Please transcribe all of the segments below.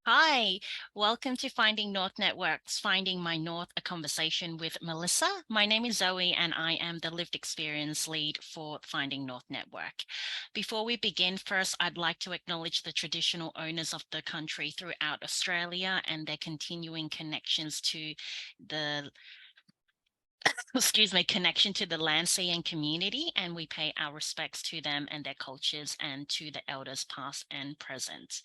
Hi, welcome to Finding North Network's Finding My North, a conversation with Melissa. My name is Zoe and I am the lived experience lead for Finding North Network. Before we begin, first, I'd like to acknowledge the traditional owners of the country throughout Australia and their continuing connections to the connection to the land, sea, and community, and we pay our respects to them and their cultures and to the elders past and present.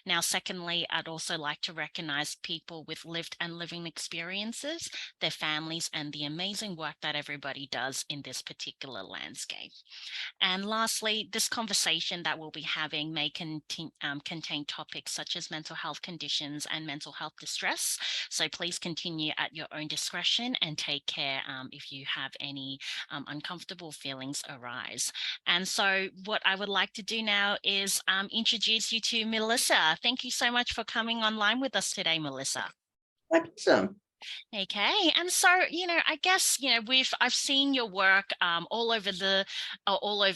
Now, secondly, I'd also like to recognize people with lived and living experiences, their families, and the amazing work that everybody does in this particular landscape. And lastly, this conversation that we'll be having may contain topics such as mental health conditions and mental health distress. So please continue at your own discretion and take care if you have any uncomfortable feelings arise. And so what I would like to do now is introduce you to Melissa. Thank you so much for coming online with us today, Melissa. My pleasure. Okay, and so I guess I've seen your work all over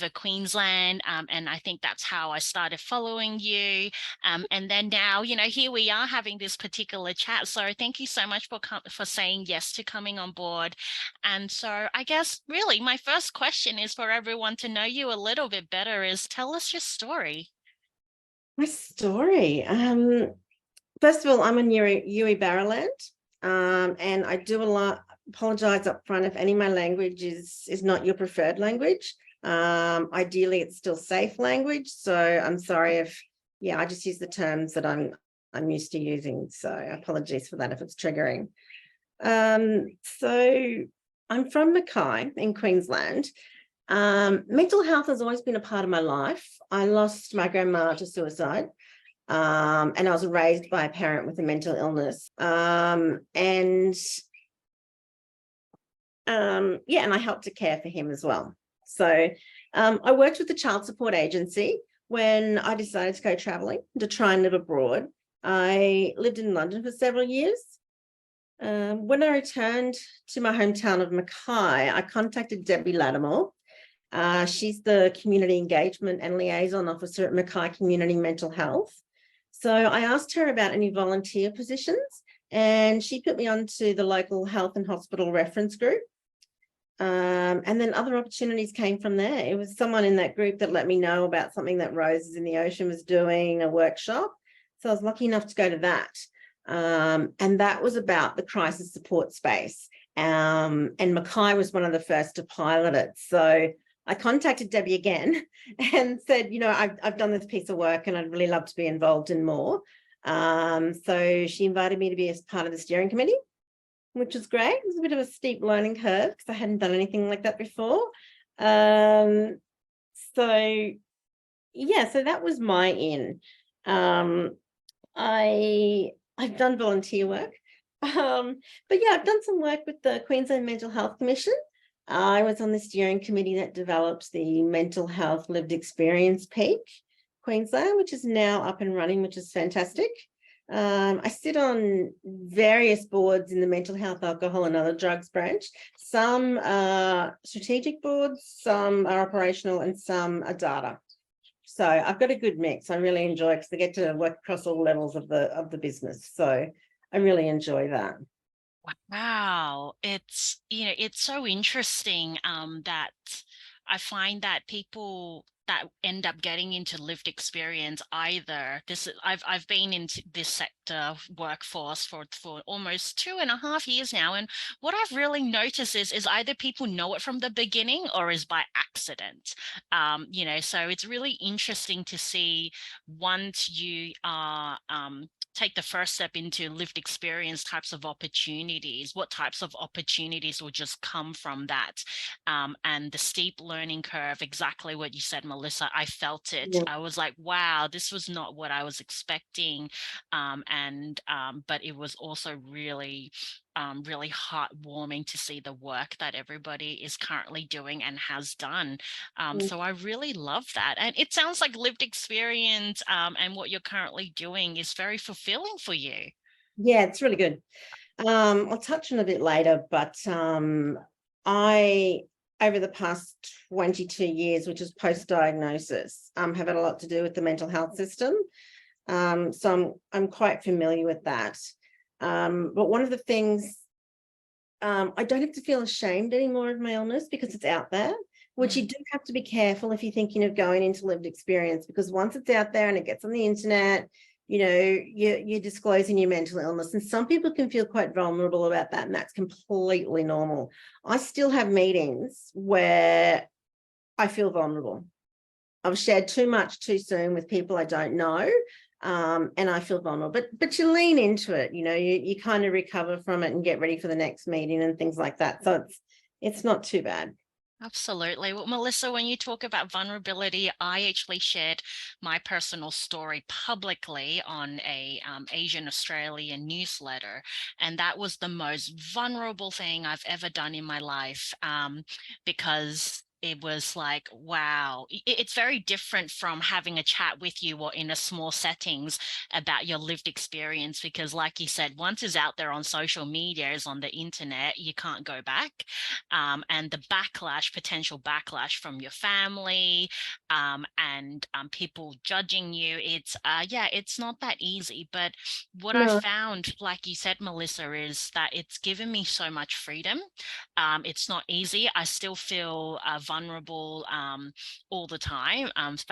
Queensland, and I think that's how I started following you. And then now here we are having this particular chat. So thank you so much for saying yes to coming on board. And so I guess really my first question is for everyone to know you a little bit better. Is tell us your story. My story. First of all, I'm a Yui Barrowland, and I do apologize up front if any of my language is not your preferred language. Ideally, it's still safe language. So I'm sorry if, I just use the terms that I'm used to using. So apologies for that if it's triggering. So I'm from Mackay in Queensland. Mental health has always been a part of my life. I lost my grandma to suicide, and I was raised by a parent with a mental illness. And I helped to care for him as well. So I worked with the child support agency when I decided to go traveling to try and live abroad. I lived in London for several years. When I returned to my hometown of Mackay, I contacted Debbie Lattimore. She's the community engagement and liaison officer at Mackay Community Mental Health. So I asked her about any volunteer positions, and she put me onto the local health and hospital reference group. And then other opportunities came from there. It was someone in that group that let me know about something that Roses in the Ocean was doing, a workshop. So I was lucky enough to go to that. And that was about the crisis support space. And Mackay was one of the first to pilot it. So I contacted Debbie again and said, I've done this piece of work and I'd really love to be involved in more. So she invited me to be as part of the steering committee, which was great. It was a bit of a steep learning curve because I hadn't done anything like that before. So that was my in. I've done volunteer work. I've done some work with the Queensland Mental Health Commission. I was on the steering committee that developed the Mental Health Lived Experience Peak Queensland, which is now up and running, which is fantastic. I sit on various boards in the mental health, alcohol, and other drugs branch. Some are strategic boards, some are operational, and some are data. So I've got a good mix. I really enjoy it because I get to work across all levels of the business. So I really enjoy that. Wow, it's so interesting that I find that people that end up getting into lived experience I've been into this sector workforce for almost 2.5 years now, and what I've really noticed is either people know it from the beginning or is by accident. So it's really interesting to see once you are take the first step into lived experience types of opportunities, what types of opportunities will just come from that. And the steep learning curve, exactly what you said, Melissa, I felt it. Yeah. I was like, wow, this was not what I was expecting. But it was also really heartwarming to see the work that everybody is currently doing and has done. So I really love that. And it sounds like lived experience and what you're currently doing is very fulfilling for you. Yeah, it's really good. I'll touch on a bit later, but I, over the past 22 years, which is post-diagnosis, have had a lot to do with the mental health system. So I'm quite familiar with that. But one of the things, I don't have to feel ashamed anymore of my illness because it's out there, which you Mm. do have to be careful if you're thinking of going into lived experience, because once it's out there and it gets on the internet, you're disclosing your mental illness. And some people can feel quite vulnerable about that, and that's completely normal. I still have meetings where I feel vulnerable. I've shared too much too soon with people I don't know. And I feel vulnerable, but you lean into it, you kind of recover from it and get ready for the next meeting and things like that. So it's not too bad. Absolutely. Well, Melissa, when you talk about vulnerability, I actually shared my personal story publicly on a Asian Australian newsletter, and that was the most vulnerable thing I've ever done in my life, because it was like, wow, it's very different from having a chat with you or in a small settings about your lived experience, because like you said, once it's out there on social media, is on the internet, you can't go back. And the backlash, potential backlash from your family, and people judging you, yeah, it's not that easy. But what I No, found, like you said, Melissa, is that it's given me so much freedom. It's not easy. I still feel vulnerable all the time,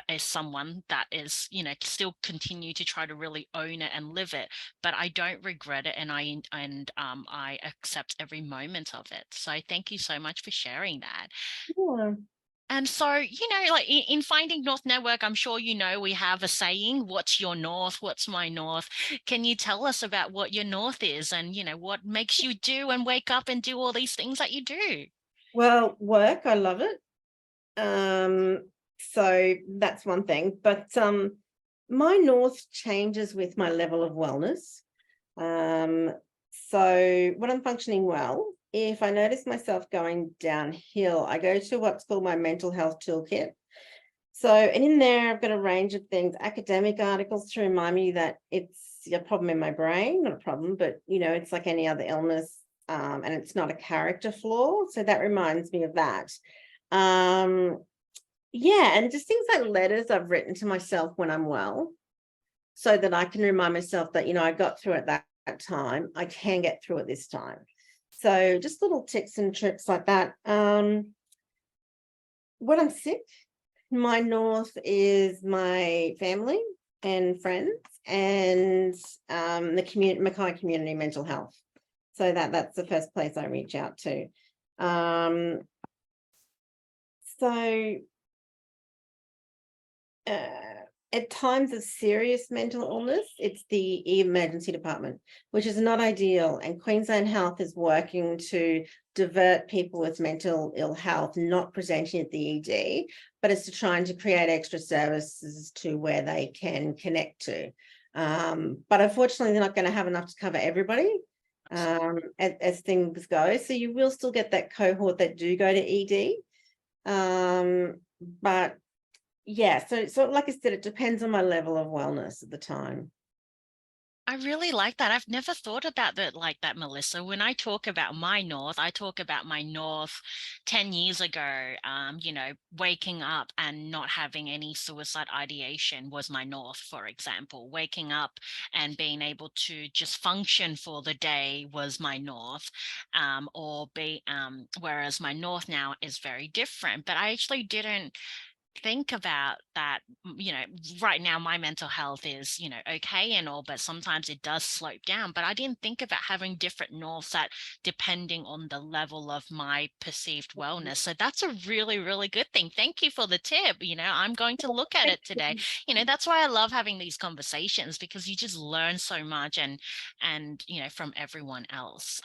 as someone that is, still continue to try to really own it and live it, but I don't regret it, and I accept every moment of it. So thank you so much for sharing that. yeah. And so, like in Finding North Network, I'm sure we have a saying, what's your North? What's my North? Can you tell us about what your North is, and, what makes you do and wake up and do all these things that you do? Well, work, I love it. So that's one thing. But my north changes with my level of wellness. Um, so when I'm functioning well, if I notice myself going downhill, I go to what's called my mental health toolkit. So, and in there, I've got a range of things, academic articles to remind me that it's a problem in my brain, not a problem, but it's like any other illness, and it's not a character flaw. So that reminds me of that. Um, yeah, and just things like letters I've written to myself when I'm well, so that I can remind myself that, I got through it that time. I can get through it this time. So just little tips and tricks like that. When I'm sick, my north is my family and friends, and the Mackay Community Mental Health. So that's the first place I reach out to. Um, so uh, at times of serious mental illness, it's the emergency department, which is not ideal. And Queensland Health is working to divert people with mental ill health, not presenting at the ED, but it's to trying to create extra services to where they can connect to. But unfortunately, they're not going to have enough to cover everybody, as things go. So you will still get that cohort that do go to ED. But yeah, so like I said, it depends on my level of wellness at the time. I really like that. I've never thought about that like that, Melissa. When I talk about my North, I talk about my North 10 years ago. Waking up and not having any suicide ideation was my North, for example. Waking up and being able to just function for the day was my North. Whereas my North now is very different. But I actually didn't think about that. Right now my mental health is, okay and all, but sometimes it does slope down. But I didn't think about having different norths that depending on the level of my perceived wellness. So that's a really, really good thing. Thank you for the tip. I'm going to look at it today. That's why I love having these conversations, because you just learn so much, and from everyone else.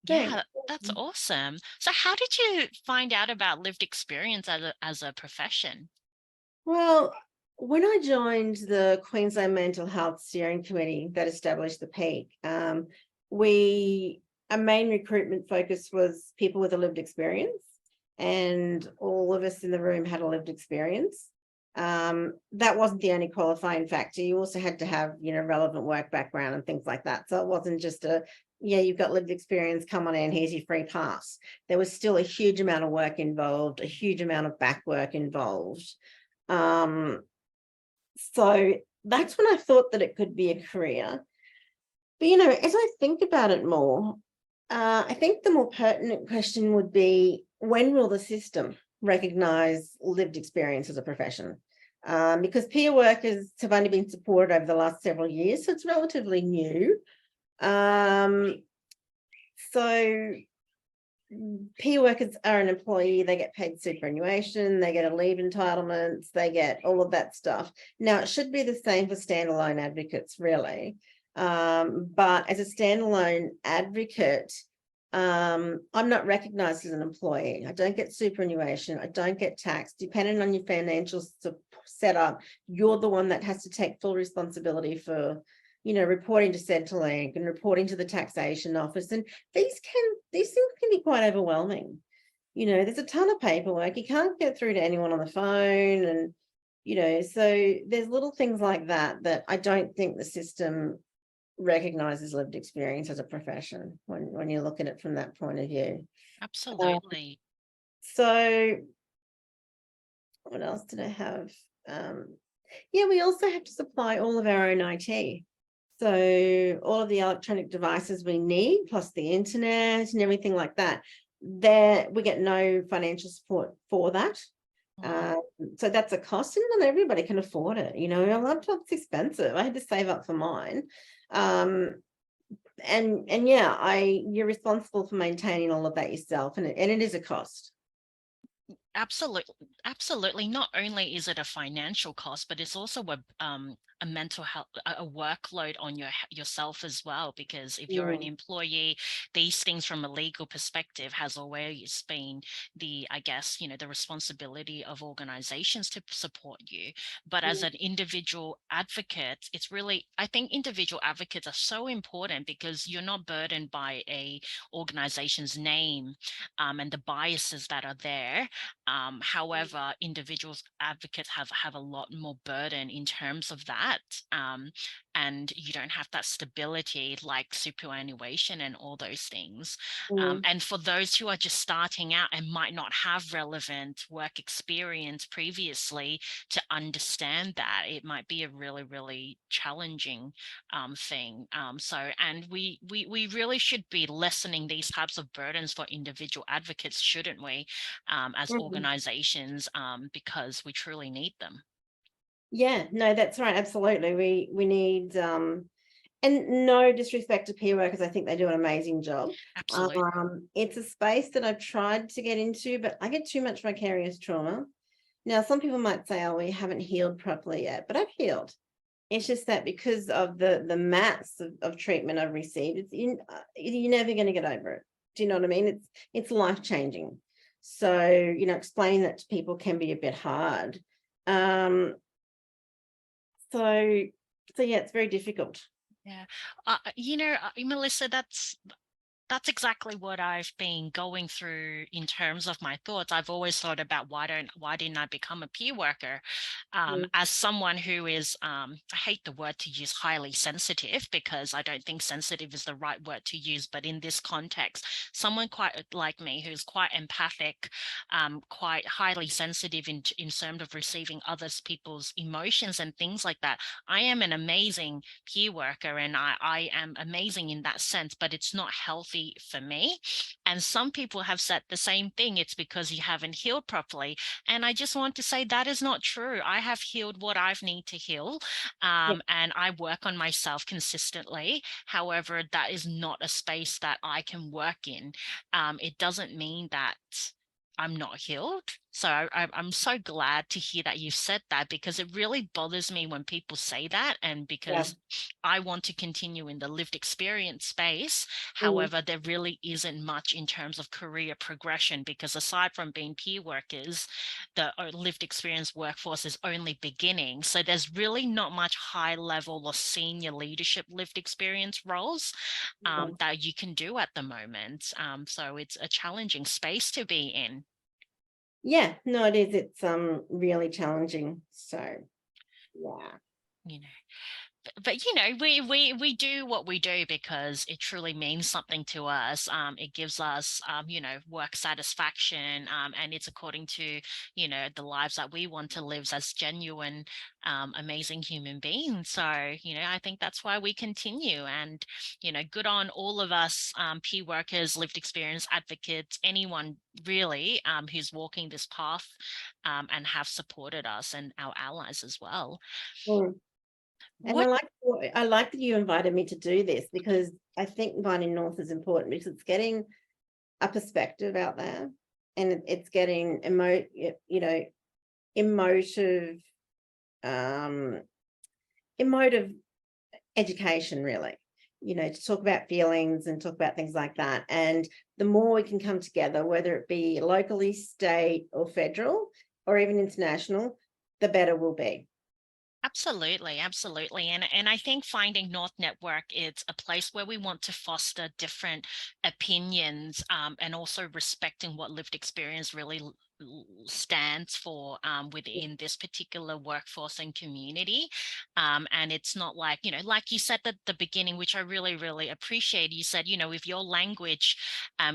Thanks. Yeah, that's awesome. So how did you find out about lived experience as a profession? Well, when I joined the Queensland Mental Health Steering Committee that established the peak, we our main recruitment focus was people with a lived experience, and all of us in the room had a lived experience. That wasn't the only qualifying factor. You also had to have, relevant work background and things like that. So it wasn't just yeah, you've got lived experience, come on in, here's your free pass. There was still a huge amount of work involved, a huge amount of back work involved. Um, so that's when I thought that it could be a career. But, you know, as I think about it more, I think the more pertinent question would be, when will the system recognise lived experience as a profession? Because peer workers have only been supported over the last several years, so it's relatively new. So peer workers are an employee, they get paid superannuation, they get a leave entitlements, they get all of that stuff. Now, it should be the same for standalone advocates, really. But as a standalone advocate, I'm not recognised as an employee. I don't get superannuation, I don't get taxed. Depending on your financial setup, you're the one that has to take full responsibility for, you know, reporting to Centrelink and reporting to the taxation office. And these things can be quite overwhelming. You know, there's a ton of paperwork. You can't get through to anyone on the phone. And, you know, so there's little things like that that I don't think the system recognizes lived experience as a profession when you look at it from that point of view. Absolutely. So what else did I have? Yeah, we also have to supply all of our own IT. So all of the electronic devices we need, plus the internet and everything like that, there we get no financial support for that. So that's a cost, and not everybody can afford it. You know, a laptop's expensive. I had to save up for mine. And yeah, you're responsible for maintaining all of that yourself, and it is a cost. Absolutely. Not only is it a financial cost, but it's also a mental health, a workload on yourself as well. Because if you're an employee, these things from a legal perspective has always been I guess, the responsibility of organizations to support you. But as an individual advocate, I think individual advocates are so important because you're not burdened by a organization's name and the biases that are there. However, individuals advocates have a lot more burden in terms of that. And you don't have that stability like superannuation and all those things. And for those who are just starting out and might not have relevant work experience previously to understand that, it might be a really, really challenging thing. And we really should be lessening these types of burdens for individual advocates, shouldn't we, as organizations, because we truly need them. Yeah, no, that's right. Absolutely. We need, and no disrespect to peer workers, I think they do an amazing job. Absolutely. It's a space that I've tried to get into, but I get too much vicarious trauma. Now, some people might say, oh, we haven't healed properly yet, but I've healed. It's just that because of the mass of treatment I've received, you're never going to get over it. Do you know what I mean? It's life-changing. So, you know, explaining that to people can be a bit hard. So yeah, it's very difficult. Yeah. Melissa, that's exactly what I've been going through in terms of my thoughts. I've always thought about why didn't I become a peer worker? As someone who is, I hate the word to use, highly sensitive, because I don't think sensitive is the right word to use, but in this context, someone quite like me who's quite empathic, quite highly sensitive in terms of receiving others people's emotions and things like that. I am an amazing peer worker, and I am amazing in that sense, but it's not healthy for me. And some people have said the same thing. It's because you haven't healed properly. And I just want to say that is not true. I have healed what I've need to heal. And I work on myself consistently. However, that is not a space that I can work in. It doesn't mean that I'm not healed. So I'm so glad to hear that you said that, because it really bothers me when people say that, and because I want to continue in the lived experience space. However, there really isn't much in terms of career progression, because aside from being peer workers, the lived experience workforce is only beginning. So there's really not much high level or senior leadership lived experience roles that you can do at the moment. So it's a challenging space to be in. Yeah, no, it is. It's really challenging. So yeah. You know, but you know, we do what we do because it truly means something to us. It gives us you know, work satisfaction, and it's according to, you know, the lives that we want to live as genuine amazing human beings. So, you know, I think that's why we continue. And, you know, good on all of us, peer workers, lived experience advocates, anyone really who's walking this path, and have supported us, and our allies as well. Mm. And What I like that you invited me to do this, because I think Mining North is important, because it's getting a perspective out there, and it's getting emotive, um, emotive education, really, to talk about feelings and talk about things like that. And the more we can come together, whether it be locally, state, or federal, or even international, the better we'll be. Absolutely, absolutely. And I think finding North Network, it's a place where we want to foster different opinions, and also respecting what lived experience really stands for, within this particular workforce and community. And it's not like, you know, like you said at the beginning, which I really, really appreciate. You said, you know, if your language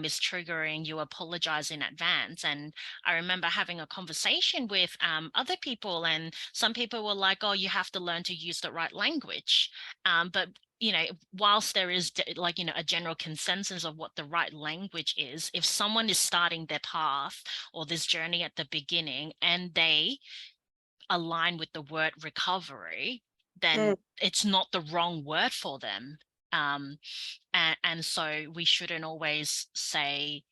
is triggering, you apologize in advance. And I remember having a conversation with other people, and some people were like, oh, you have to learn to use the right language. But you know, whilst there is like, you know, a general consensus of what the right language is, if someone is starting their path or this journey at the beginning and they align with the word recovery, Mm, then it's not the wrong word for them. Um, and so we shouldn't always say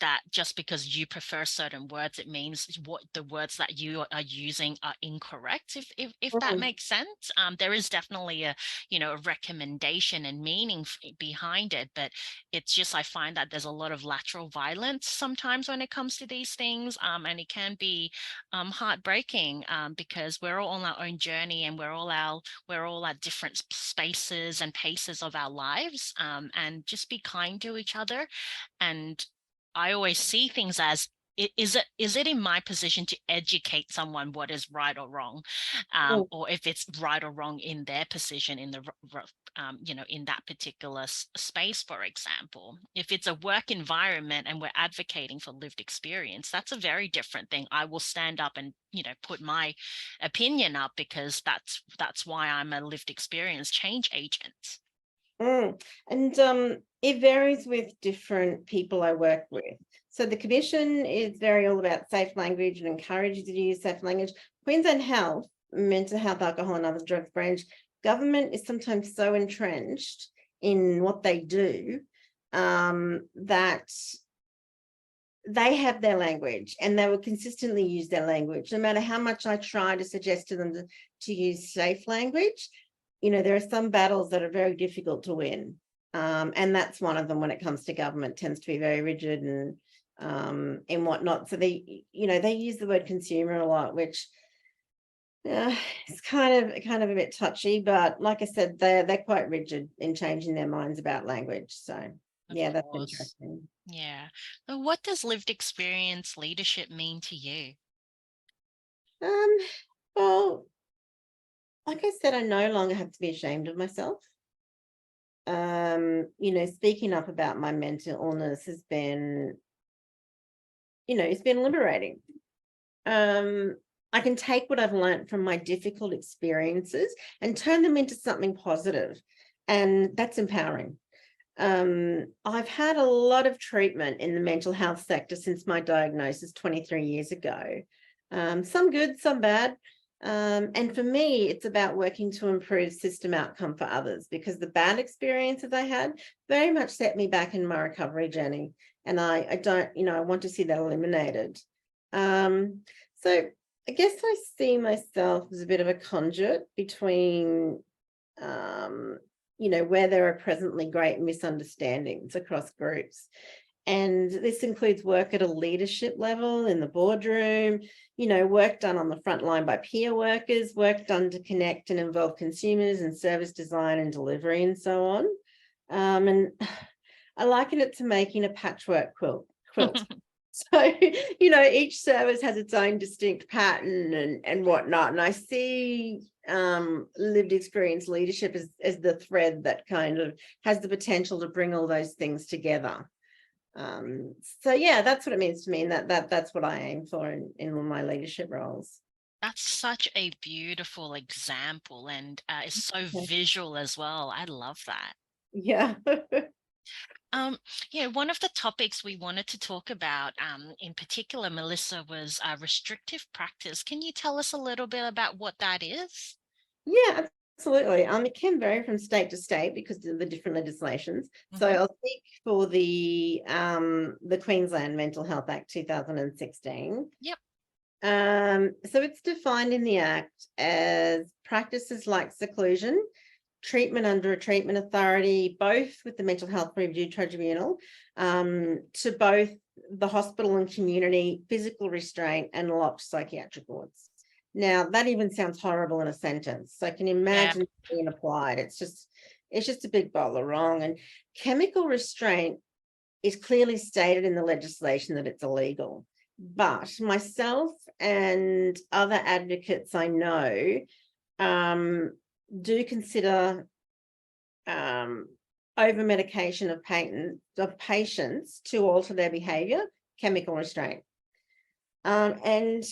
that just because you prefer certain words, it means what the words that you are using are incorrect. If that mm, makes sense. There is definitely a, you know, a recommendation and meaning behind it, but it's just, I find that there's a lot of lateral violence sometimes when it comes to these things, and it can be heartbreaking, because we're all on our own journey, and we're all at different spaces and paces of our lives, and just be kind to each other. And I always see things as, is it in my position to educate someone what is right or wrong, mm, or if it's right or wrong in their position in the you know, in that particular space. For example, if it's a work environment and we're advocating for lived experience, that's a very different thing. I will stand up and, you know, put my opinion up, because that's why I'm a lived experience change agent. mm. And it varies with different people I work with. So the commission is very all about safe language and encourages you to use safe language. Queensland Health, mental health, alcohol, and other drugs branch, government is sometimes so entrenched in what they do, that they have their language, and they will consistently use their language. No matter how much I try to suggest to them to use safe language, there are some battles that are very difficult to win. And that's one of them when it comes to government, tends to be very rigid and whatnot. So they use the word consumer a lot, which it's kind of a bit touchy, but like I said, they're quite rigid in changing their minds about language. So Of yeah, that's course. interesting. Yeah. So what does lived experience leadership mean to you? Um, well, like I said, I no longer have to be ashamed of myself. Speaking up about my mental illness has been, it's been liberating. I can take what I've learned from my difficult experiences and turn them into something positive, and that's empowering. I've had a lot of treatment in the mental health sector since my diagnosis 23 years ago. Some good, some bad. And for me, it's about working to improve system outcome for others, because the bad experiences I had very much set me back in my recovery journey. And I don't, I want to see that eliminated. So I guess I see myself as a bit of a conduit between, where there are presently great misunderstandings across groups. And this includes work at a leadership level in the boardroom, work done on the front line by peer workers, work done to connect and involve consumers and service design and delivery and so on. And I liken it to making a patchwork quilt. So, each service has its own distinct pattern and whatnot. And I see lived experience leadership as the thread that kind of has the potential to bring all those things together. So yeah, that's what it means to me, and that's what I aim for in my leadership roles. That's such a beautiful example, and it's so Yeah. visual as well. I love that. Yeah. Um, one of the topics we wanted to talk about, in particular, Melissa, was restrictive practice. Can you tell us a little bit about what that is? Yeah, absolutely. It can vary from state to state because of the different legislations. So Hmm. I'll speak for the Queensland Mental Health Act 2016. Yep. So it's defined in the Act as practices like seclusion, treatment under a treatment authority, both with the Mental Health Review Tribunal, to both the hospital and community, physical restraint, and locked psychiatric wards. Now, that even sounds horrible in a sentence. So I can Yeah. imagine being applied. It's just a big bowl of wrong. And chemical restraint is clearly stated in the legislation that it's illegal. But myself and other advocates I know do consider over medication of patients to alter their behavior, chemical restraint. And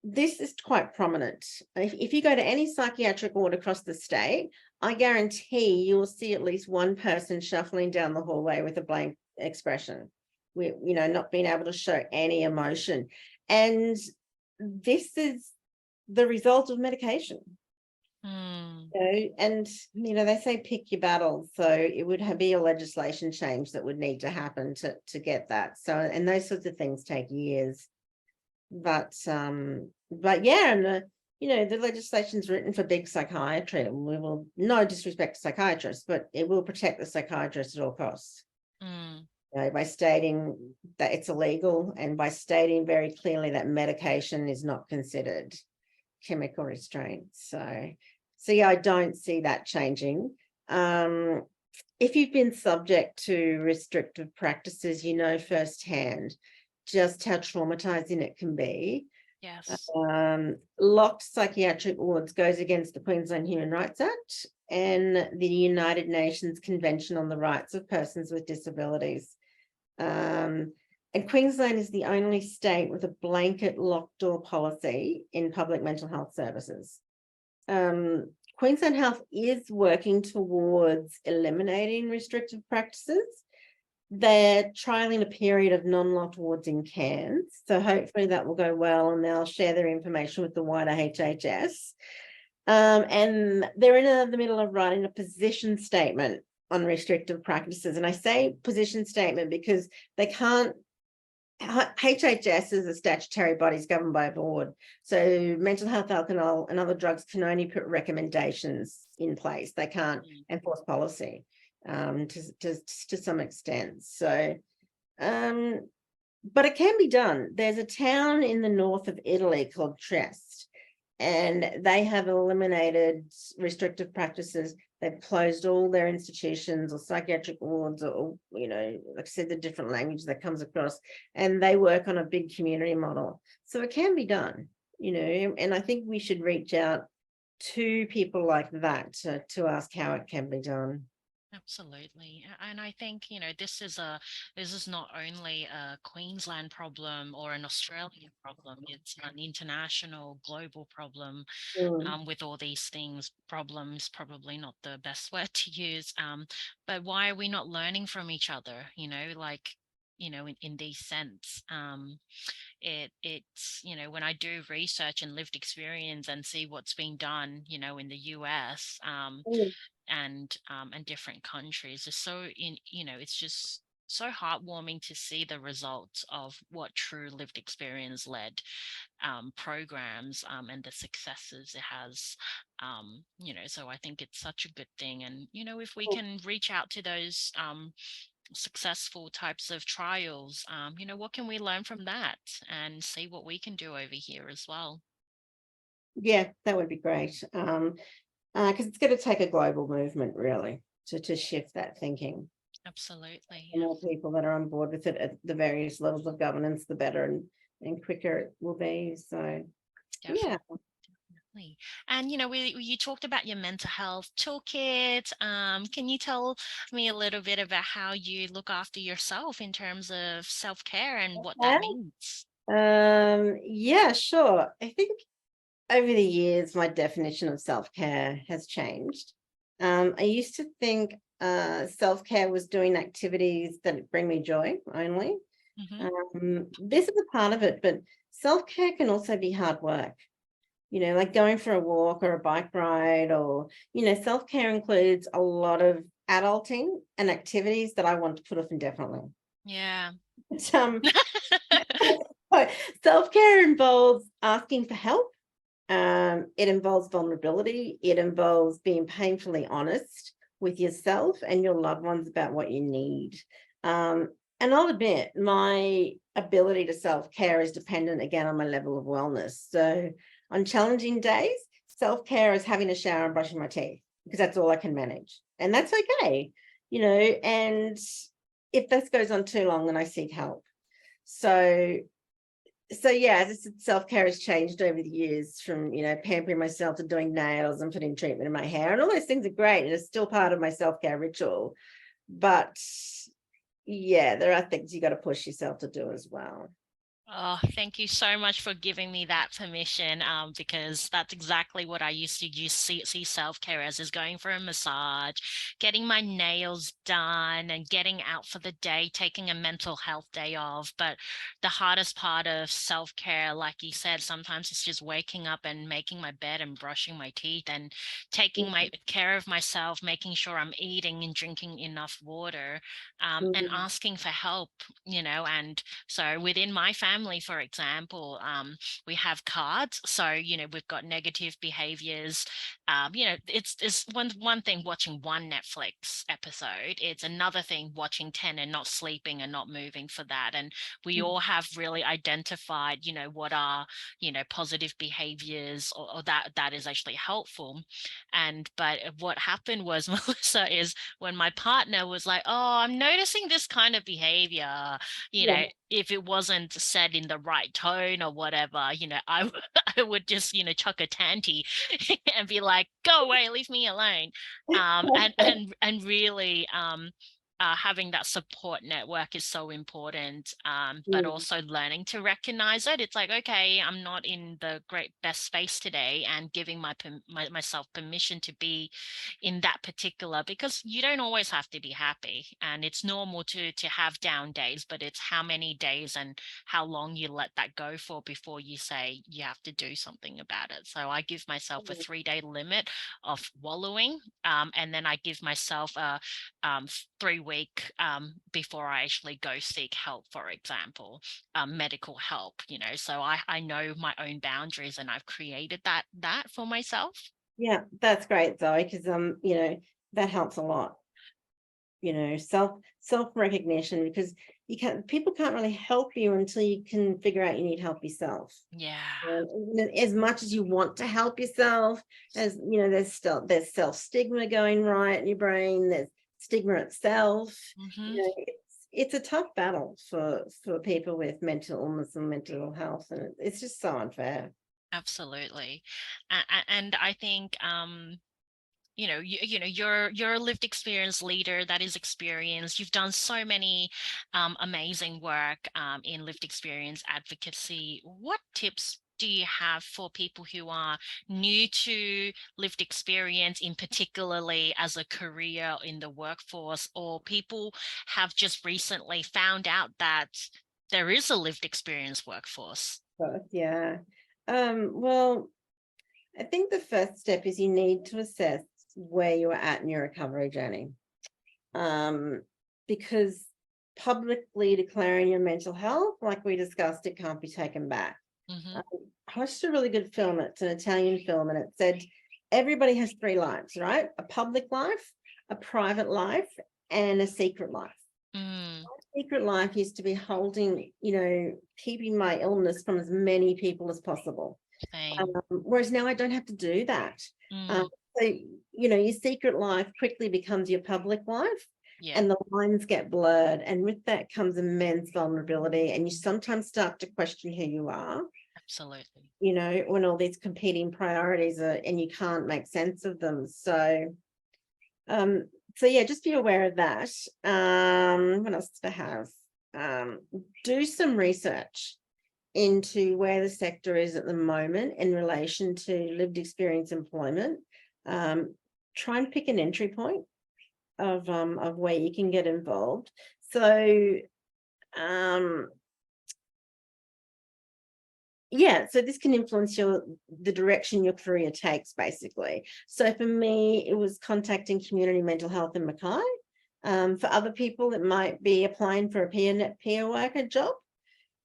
this is quite prominent. If you go to any psychiatric ward across the state, I guarantee you will see at least one person shuffling down the hallway with a blank expression, not being able to show any emotion. And this is the result of medication. Hmm. And they say pick your battles, so it would be a legislation change that would need to happen to get that. So, and those sorts of things take years. But yeah, and the legislation's written for big psychiatry, and we will, no disrespect to psychiatrists, but it will protect the psychiatrist at all costs. Mm. By stating that it's illegal, and by stating very clearly that medication is not considered chemical restraint. So yeah, I don't see that changing. If you've been subject to restrictive practices, you know firsthand just how traumatizing it can be. Yes. Locked psychiatric wards goes against the Queensland Human Rights Act and the United Nations Convention on the Rights of Persons with Disabilities. And Queensland is the only state with a blanket locked door policy in public mental health services. Queensland Health is working towards eliminating restrictive practices. They're trialing a period of non-locked wards in Cairns, so hopefully that will go well, and they'll share their information with the wider HHS. And they're in the middle of writing a position statement on restrictive practices. And I say position statement because they can't. HHS is a statutory body governed by a board. So mental health, alcohol, and other drugs can only put recommendations in place. They can't enforce policy to some extent. So, but it can be done. There's a town in the north of Italy called Trieste, and they have eliminated restrictive practices. They've closed all their institutions or psychiatric wards, or, like I said, the different language that comes across, and they work on a big community model. So it can be done, and I think we should reach out to people like that to ask how it can be done. Absolutely. And I think, this is not only a Queensland problem or an Australian problem, it's an international, global problem, Mm. with all these things. Problems, probably not the best word to use. But why are we not learning from each other, in these sense? It's, when I do research and lived experience and see what's being done, in the US, Mm. and different countries, is it's just so heartwarming to see the results of what true lived experience led programs, and the successes it has. So I think it's such a good thing. And if we can reach out to those successful types of trials, what can we learn from that and see what we can do over here as well? Yeah, that would be great. Because it's going to take a global movement really to shift that thinking. Absolutely. The more people that are on board with it at the various levels of governance, the better and quicker it will be. So, yeah. Definitely. And you talked about your mental health toolkit. Can you tell me a little bit about how you look after yourself in terms of self-care and what that Yeah. means? Yeah, sure. I think over the years, my definition of self-care has changed. I used to think self-care was doing activities that bring me joy only. Hmm. This is a part of it, but self-care can also be hard work. Like going for a walk or a bike ride, or, self-care includes a lot of adulting and activities that I want to put off indefinitely. Yeah. But, self-care involves asking for help. It involves vulnerability. It involves being painfully honest with yourself and your loved ones about what you need. Um, and I'll admit, my ability to self-care is dependent again on my level of wellness. So on challenging days, self-care is having a shower and brushing my teeth because that's all I can manage. And that's okay, and if this goes on too long, then I seek help. So yeah, as I said, self-care has changed over the years from, pampering myself to doing nails and putting treatment in my hair. And all those things are great. And it's still part of my self-care ritual. But yeah, there are things you got to push yourself to do as well. Oh, thank you so much for giving me that permission. Because that's exactly what I used to see self-care as, is going for a massage, getting my nails done, and getting out for the day, taking a mental health day off. But the hardest part of self-care, like you said, sometimes it's just waking up and making my bed and brushing my teeth and taking my care of myself, making sure I'm eating and drinking enough water, and Mhm. asking for help, and so within my family, for example, we have cards. So, we've got negative behaviors. It's one thing watching one Netflix episode. It's another thing watching 10 and not sleeping and not moving for that. And we all have really identified, what are, positive behaviors, or that is actually helpful. But what happened was, Melissa, is when my partner was like, "Oh, I'm noticing this kind of behavior," Yeah. if it wasn't said in the right tone or whatever, I would just, chuck a tanty and be like, "Go away, leave me alone." And really, having that support network is so important. But Mm. also learning to recognize it. It's like, okay, I'm not in the great best space today, and giving myself permission to be in that particular, because you don't always have to be happy, and it's normal to have down days, but it's how many days and how long you let that go for before you say you have to do something about it. So I give myself a 3-day limit of wallowing, and then I give myself a 3-week before I actually go seek help, for example, medical help. So I know my own boundaries, and I've created that for myself. Yeah, that's great, Zoe, because that helps a lot. Self recognition, because people can't really help you until you can figure out you need help yourself. Yeah. As much as you want to help yourself, as there's self stigma going right in your brain. There's stigma itself. Hmm. It's a tough battle for people with mental illness and mental health, and it's just so unfair. Absolutely. And I think, you're a lived experience leader that is experienced. You've done so many amazing work in lived experience advocacy. What tips do you have for people who are new to lived experience, in particularly as a career in the workforce, or people have just recently found out that there is a lived experience workforce? But yeah. Well, I think the first step is you need to assess where you are at in your recovery journey. Um, because publicly declaring your mental health, like we discussed, it can't be taken back. Hmm. Um, I watched a really good film. It's an Italian film, and it said everybody has 3 lives, right? A public life, a private life, and a secret life. Mm, Secret life used to be holding, keeping my illness from as many people as possible. same. Whereas now I don't have to do that. Um, Mm, so, your secret life quickly becomes your public life, yeah. and the lines get blurred. And with that comes immense vulnerability. And you sometimes start to question who you are. Absolutely. when all these competing priorities are, and you can't make sense of them. Um, so yeah, just be aware of that. What else do I have? Do some research into where the sector is at the moment in relation to lived experience employment. Try and pick an entry point of where you can get involved. So yeah, so this can influence the direction your career takes, basically. So for me, it was contacting community mental health in Mackay. For other people, it might be applying for a peer worker job,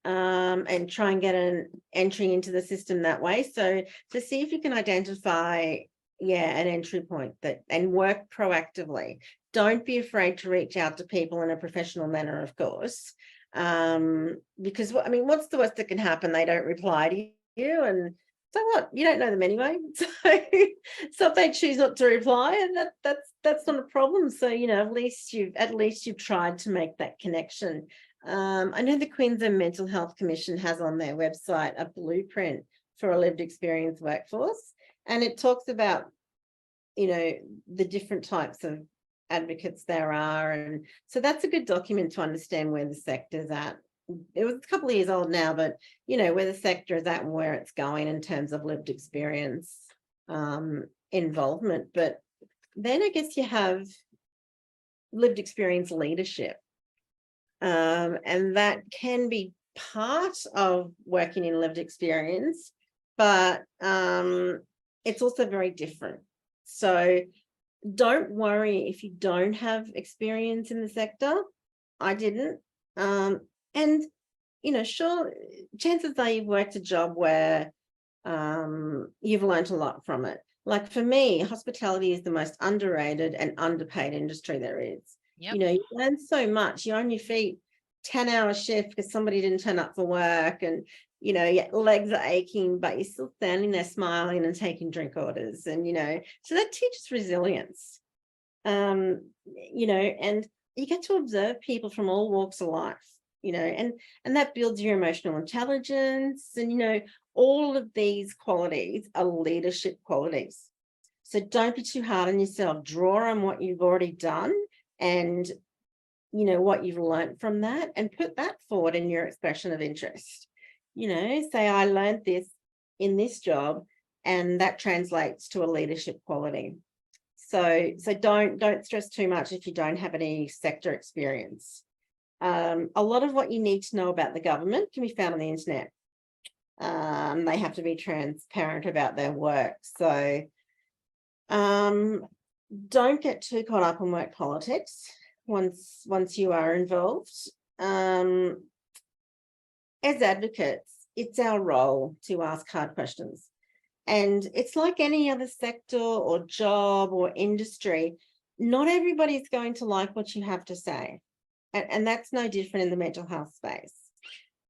and try and get an entry into the system that way. So to see if you can identify, an entry point and work proactively. Don't be afraid to reach out to people in a professional manner, of course. Because what's the worst that can happen? They don't reply to you, and so what? You don't know them anyway. So if they choose not to reply, and that's not a problem. So at least you've tried to make that connection. I know the Queensland Mental Health Commission has on their website a blueprint for a lived experience workforce, and it talks about the different types of advocates there are, and so that's a good document to understand where the sector's at. It was a couple of years old now, but where the sector is at and where it's going in terms of lived experience involvement. But then I guess you have lived experience leadership, and that can be part of working in lived experience, but it's also very different. So don't worry if you don't have experience in the sector. I didn't. And, sure, chances are you've worked a job where you've learned a lot from it. Like for me, hospitality is the most underrated and underpaid industry there is. Yep. You learn so much. You're on your feet 10-hour shift because somebody didn't turn up for work, and your legs are aching, but you're still standing there smiling and taking drink orders. And so that teaches resilience. And you get to observe people from all walks of life, and that builds your emotional intelligence. And all of these qualities are leadership qualities. So don't be too hard on yourself. Draw on what you've already done and what you've learned from that, and put that forward in your expression of interest. Say, I learned this in this job, and that translates to a leadership quality. So don't stress too much if you don't have any sector experience. A lot of what you need to know about the government can be found on the internet. They have to be transparent about their work. So don't get too caught up in work politics once you are involved. As advocates, it's our role to ask hard questions. And it's like any other sector or job or industry. Not everybody's going to like what you have to say. And that's no different in the mental health space.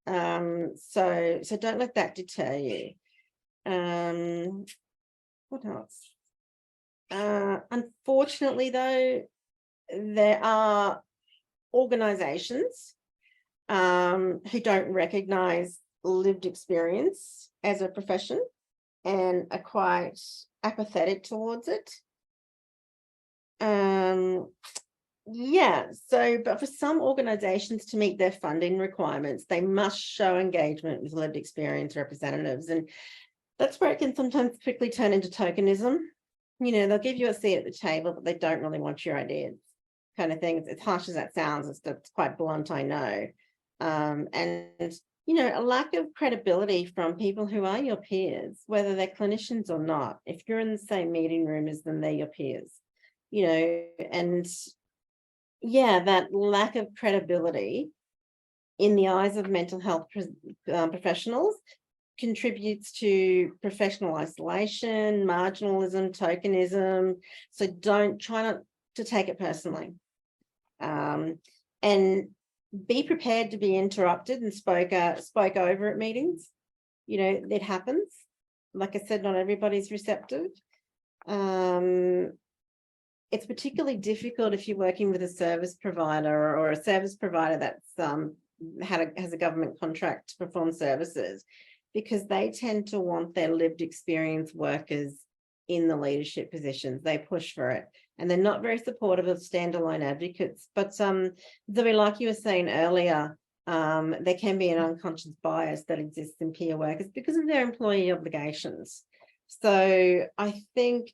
So don't let that deter you. What else? Unfortunately, though, there are organisations who don't recognise lived experience as a profession and are quite apathetic towards it. But for some organisations to meet their funding requirements, they must show engagement with lived experience representatives. And that's where it can sometimes quickly turn into tokenism. They'll give you a seat at the table, but they don't really want your ideas, kind of thing. As harsh as that sounds, it's quite blunt, I know. And a lack of credibility from people who are your peers, whether they're clinicians or not. If you're in the same meeting room as them, they're your peers, and that lack of credibility in the eyes of mental health professionals contributes to professional isolation, marginalism, tokenism. So try not to take it personally. And be prepared to be interrupted and spoke over at meetings. It happens. Like I said, not everybody's receptive. It's particularly difficult if you're working with a service provider or a service provider that's has a government contract to perform services. because they tend to want their lived experience workers in the leadership positions. They push for it, and they're not very supportive of standalone advocates. But Zoe, like you were saying earlier, there can be an unconscious bias that exists in peer workers because of their employee obligations. So I think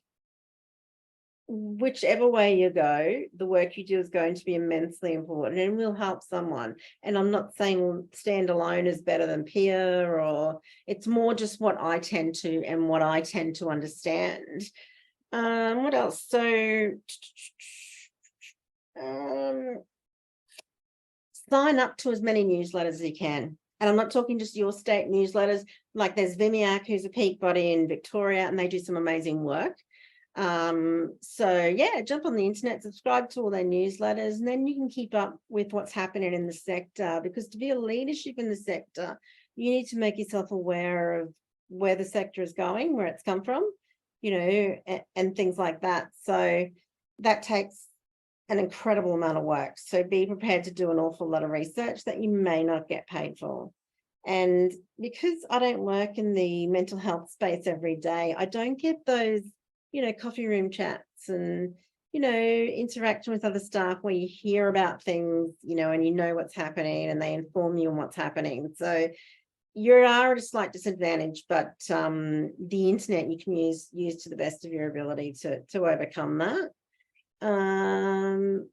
whichever way you go, the work you do is going to be immensely important and will help someone. And I'm not saying stand alone is better than peer, or it's more just what I tend to and what I tend to understand. What else? So sign up to as many newsletters as you can. And I'm not talking just your state newsletters. Like there's VMIAC, who's a peak body in Victoria, and they do some amazing work. So yeah, jump on the internet, subscribe to all their newsletters, and then you can keep up with what's happening in the sector, because to be a leadership in the sector, you need to make yourself aware of where the sector is going, where it's come from, you know, and things like that. So that takes an incredible amount of work. So be prepared to do an awful lot of research that you may not get paid for. And because I don't work in the mental health space every day, I don't get those, you know, coffee room chats and, you know, interaction with other staff where you hear about things, you know, and you know what's happening and they inform you on what's happening. So you are at a slight disadvantage, but the internet you can use to the best of your ability to overcome that. And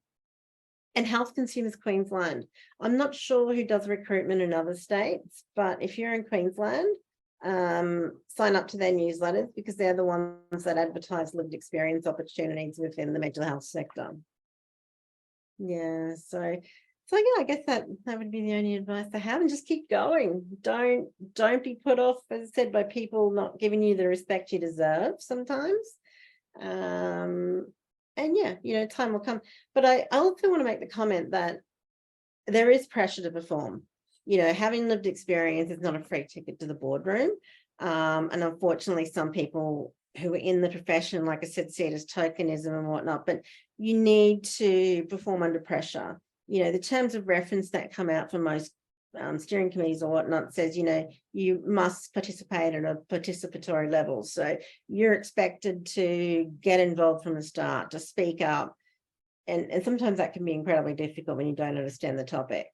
Health Consumers Queensland. I'm not sure who does recruitment in other states, but if you're in Queensland, sign up to their newsletters, because they're the ones that advertise lived experience opportunities within the mental health sector. Yeah, so yeah, I guess that would be the only advice I have, and just keep going. Don't be put off, as I said, by people not giving you the respect you deserve sometimes. And yeah, you know, time will come. But I also want to make the comment that there is pressure to perform. You know, having lived experience is not a free ticket to the boardroom. And unfortunately, some people who are in the profession, like I said, see it as tokenism and whatnot, but you need to perform under pressure. You know, the terms of reference that come out for most steering committees or whatnot says, you know, you must participate at a participatory level. So you're expected to get involved from the start, to speak up. And sometimes that can be incredibly difficult when you don't understand the topic,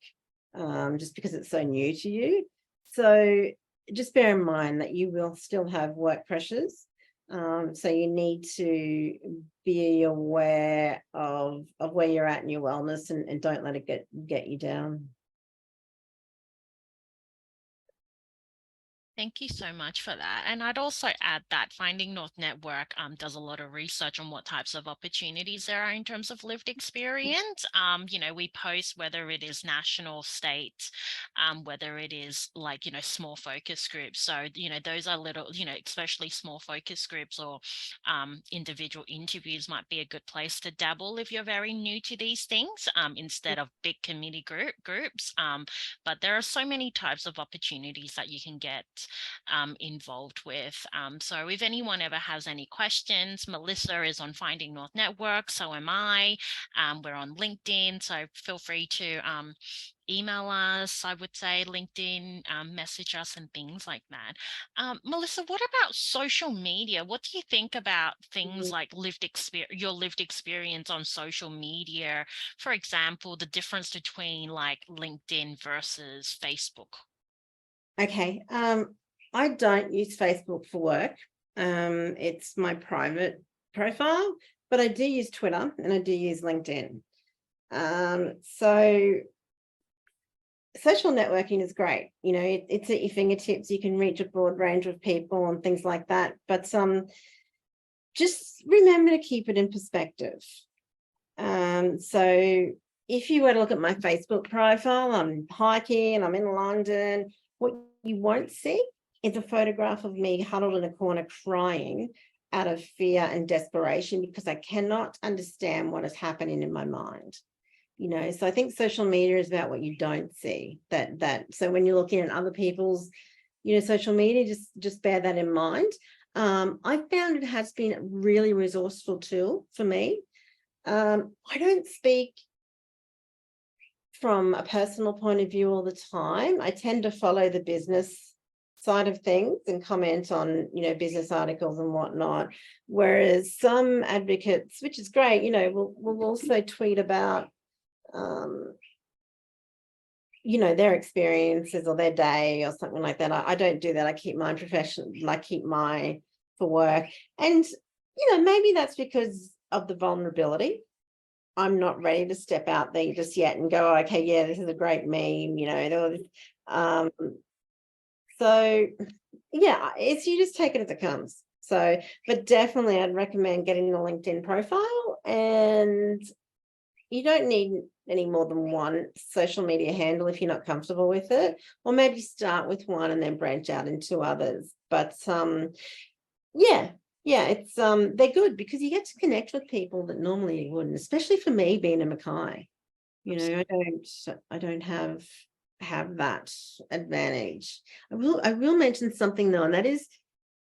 just because it's so new to you. So just bear in mind that you will still have work pressures. So you need to be aware of where you're at in your wellness, and don't let it get you down. Thank you so much for that. And I'd also add that Finding North Network does a lot of research on what types of opportunities there are in terms of lived experience. You know, we post whether it is national, state, whether it is like, you know, small focus groups. So, you know, those are little, you know, especially small focus groups or individual interviews might be a good place to dabble if you're very new to these things, instead of big committee groups. But there are so many types of opportunities that you can get involved with. So if anyone ever has any questions, Melissa is on Finding North Network, so am I. We're on LinkedIn, so feel free to email us, I would say, LinkedIn, message us and things like that. Melissa, what about social media? What do you think about things like your lived experience on social media? For example, the difference between like LinkedIn versus Facebook. Okay. I don't use Facebook for work. It's my private profile, but I do use Twitter and I do use LinkedIn. So social networking is great. You know, it's at your fingertips. You can reach a broad range of people and things like that. But just remember to keep it in perspective. So if you were to look at my Facebook profile, I'm hiking and I'm in London. What you won't see is a photograph of me huddled in a corner crying out of fear and desperation because I cannot understand what is happening in my mind. You know, so I think social media is about what you don't see. So when you're looking at other people's, you know, social media, just bear that in mind. I found it has been a really resourceful tool for me. I don't speak from a personal point of view all the time. I tend to follow the business side of things and comment on, business articles and whatnot. Whereas some advocates, which is great, will also tweet about, their experiences or their day or something like that. I don't do that. I keep mine professional. I keep my for work. And, maybe that's because of the vulnerability. I'm not ready to step out there just yet and go, okay, yeah, this is a great meme, so yeah, it's you just take it as it comes. So, but definitely I'd recommend getting a LinkedIn profile, and you don't need any more than one social media handle if you're not comfortable with it, or maybe start with one and then branch out into others. But yeah, it's they're good because you get to connect with people that normally you wouldn't, especially for me being a Mackay. I don't have that advantage. I will mention something though, and that is,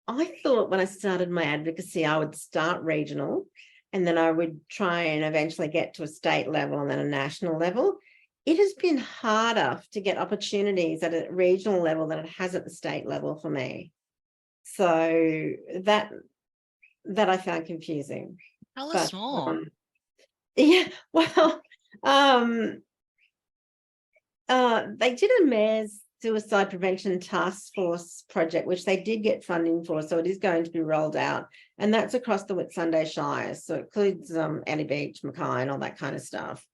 I thought when I started my advocacy, I would start regional and then I would try and eventually get to a state level and then a national level. It has been harder to get opportunities at a regional level than it has at the state level for me. So that I found confusing. Tell But us more. yeah, well, they did a mayor's suicide prevention task force project, which they did get funding for, so it is going to be rolled out, and that's across the Whitsunday Shire, so it includes Annie Beach, Mackay, and all that kind of stuff.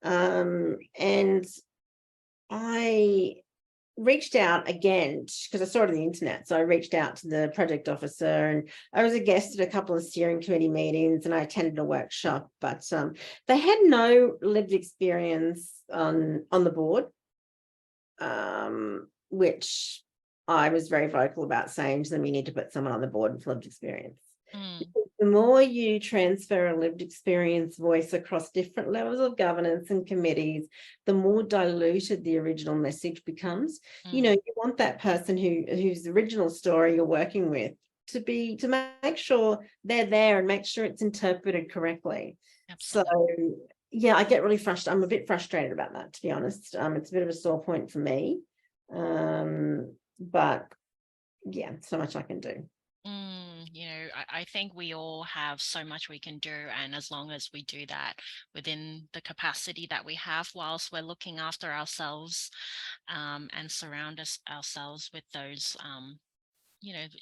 And I reached out again because I saw it on the internet, so I reached out to the project officer, and I was a guest at a couple of steering committee meetings, and I attended a workshop, but they had no lived experience on the board, which I was very vocal about saying to them, you need to put someone on the board with lived experience. The more you transfer a lived experience voice across different levels of governance and committees, the more diluted the original message becomes. You want that person whose original story you're working with to make sure they're there and make sure it's interpreted correctly. Absolutely. So yeah, I get really frustrated. I'm a bit frustrated about that, to be honest. It's a bit of a sore point for me. But yeah, so much I can do. I think we all have so much we can do, and as long as we do that within the capacity that we have, whilst we're looking after ourselves, and surround ourselves with those,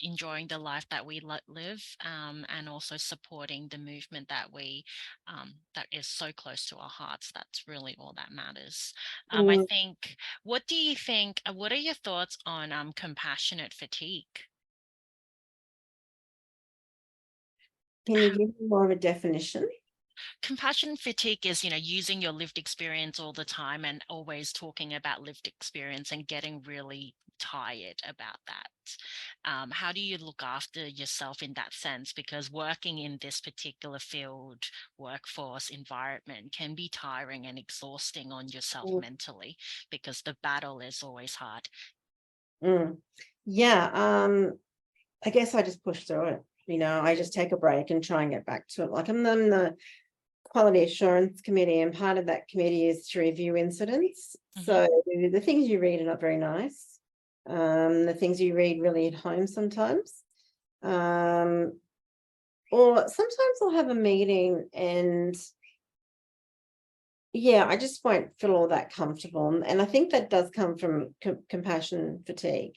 enjoying the life that we live, and also supporting the movement that that is so close to our hearts. That's really all that matters. I think. What do you think? What are your thoughts on compassionate fatigue? Can you give me more of a definition? Compassion fatigue is, using your lived experience all the time and always talking about lived experience and getting really tired about that. How do you look after yourself in that sense? Because working in this particular field, workforce environment can be tiring and exhausting on yourself mentally, because the battle is always hard. Yeah, I guess I just push through it. I just take a break and try and get back to it. Like I'm on the Quality Assurance Committee, and part of that committee is to review incidents. So the things you read are not very nice. The things you read really hit home sometimes. Or sometimes I'll have a meeting and yeah, I just won't feel all that comfortable. And I think that does come from compassion fatigue.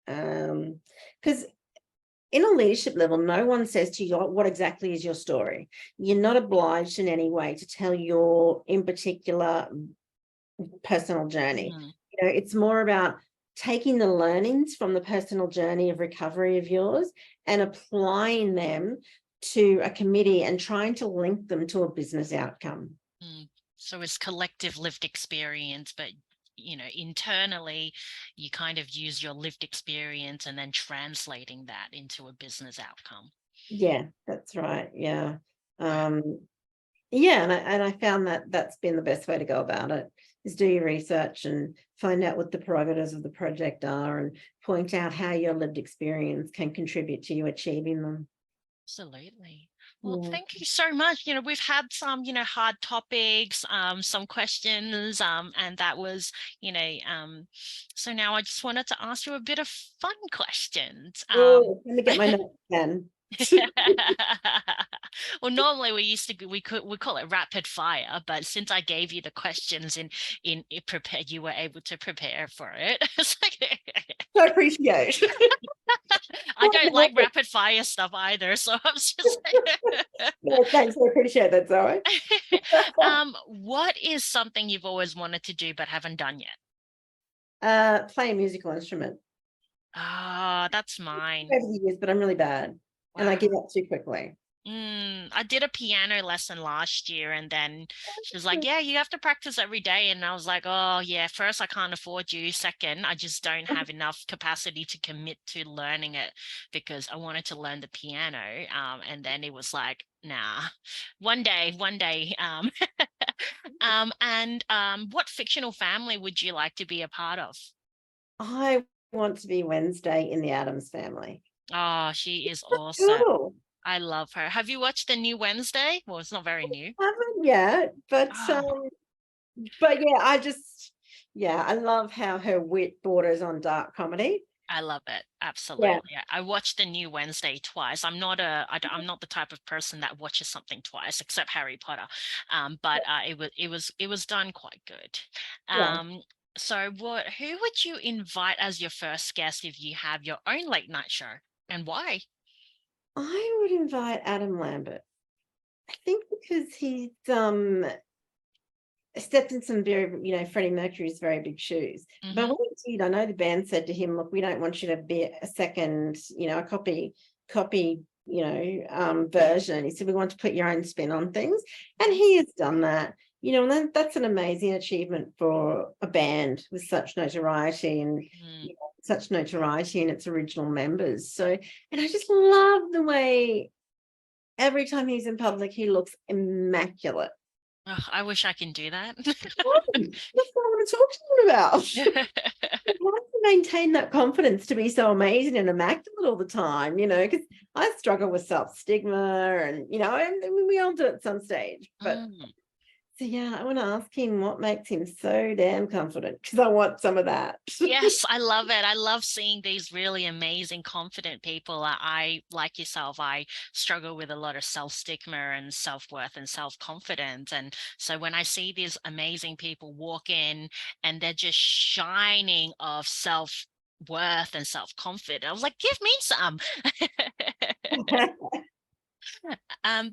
Because in a leadership level, no one says to you, what exactly is your story? You're not obliged in any way to tell your, in particular, personal journey. It's more about taking the learnings from the personal journey of recovery of yours and applying them to a committee and trying to link them to a business outcome. So it's collective lived experience, but internally you kind of use your lived experience and then translating that into a business outcome. Yeah, that's right. Yeah. Yeah, and I found that that's been the best way to go about it, is do your research and find out what the prerogatives of the project are and point out how your lived experience can contribute to you achieving them. Absolutely. Well, Yeah. thank you so much. We've had some, hard topics, some questions, and that was, so now I just wanted to ask you a bit of fun questions. Oh, let me get my notes then. Well, normally we call it rapid fire, but since I gave you the questions in prepare, you were able to prepare for it. I appreciate. I don't like rapid fire stuff either, so I'm just No, thanks. I appreciate that, Zoe. what is something you've always wanted to do but haven't done yet? Play a musical instrument. Ah, that's mine. Over the years, but I'm really bad, and I Wow. give up too quickly. I did a piano lesson last year, and then she was like, "Yeah, you have to practice every day." And I was like, "Oh, yeah, first, I can't afford you. Second, I just don't have enough capacity to commit to learning it because I wanted to learn the piano." And then it was like, nah, one day, one day. And what fictional family would you like to be a part of? I want to be Wednesday in the Addams Family. Oh, she is awesome. Cool. I love her. Have you watched the new Wednesday? Well, it's not very new. Haven't yet, Oh, but yeah, I love how her wit borders on dark comedy. I love it. Yeah, Absolutely. I watched the new Wednesday twice. I'm not the type of person that watches something twice, except Harry Potter. But it was done quite good. yeah. So who would you invite as your first guest if you have your own late night show, and why? I would invite Adam Lambert. I think because he's stepped in some very, Freddie Mercury's very big shoes. But Hmm. what he did, I know the band said to him, look, we don't want you to be a second, a copy, version. He said, we want to put your own spin on things. And he has done that, and that's an amazing achievement for a band with such notoriety and such notoriety in its original members. So, and I just love the way every time he's in public, he looks immaculate. Oh, I wish I can do that. That's what I want to talk to you about. How to maintain that confidence to be so amazing and immaculate all the time, because I struggle with self-stigma and, and we all do it at some stage. But Mm. so, yeah, I want to ask him what makes him so damn confident because I want some of that. Yes, I love it. I love seeing these really amazing, confident people. Like yourself, I struggle with a lot of self-stigma and self-worth and self-confidence. And so when I see these amazing people walk in and they're just shining of self-worth and self-confidence, I was like, give me some.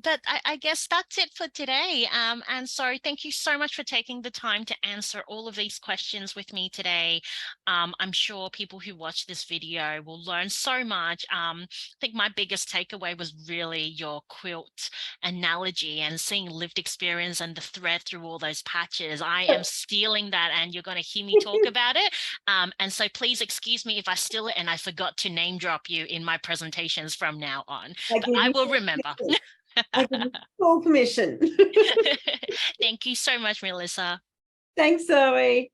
But I guess that's it for today. And so thank you so much for taking the time to answer all of these questions with me today. I'm sure people who watch this video will learn so much. I think my biggest takeaway was really your quilt analogy and seeing lived experience and the thread through all those patches. I am stealing that, and you're going to hear me talk about it. And so please excuse me if I steal it and I forgot to name drop you in my presentations from now on, I but give I you will remember. I give you full permission. Thank you so much, Melissa. Thanks, Zoe.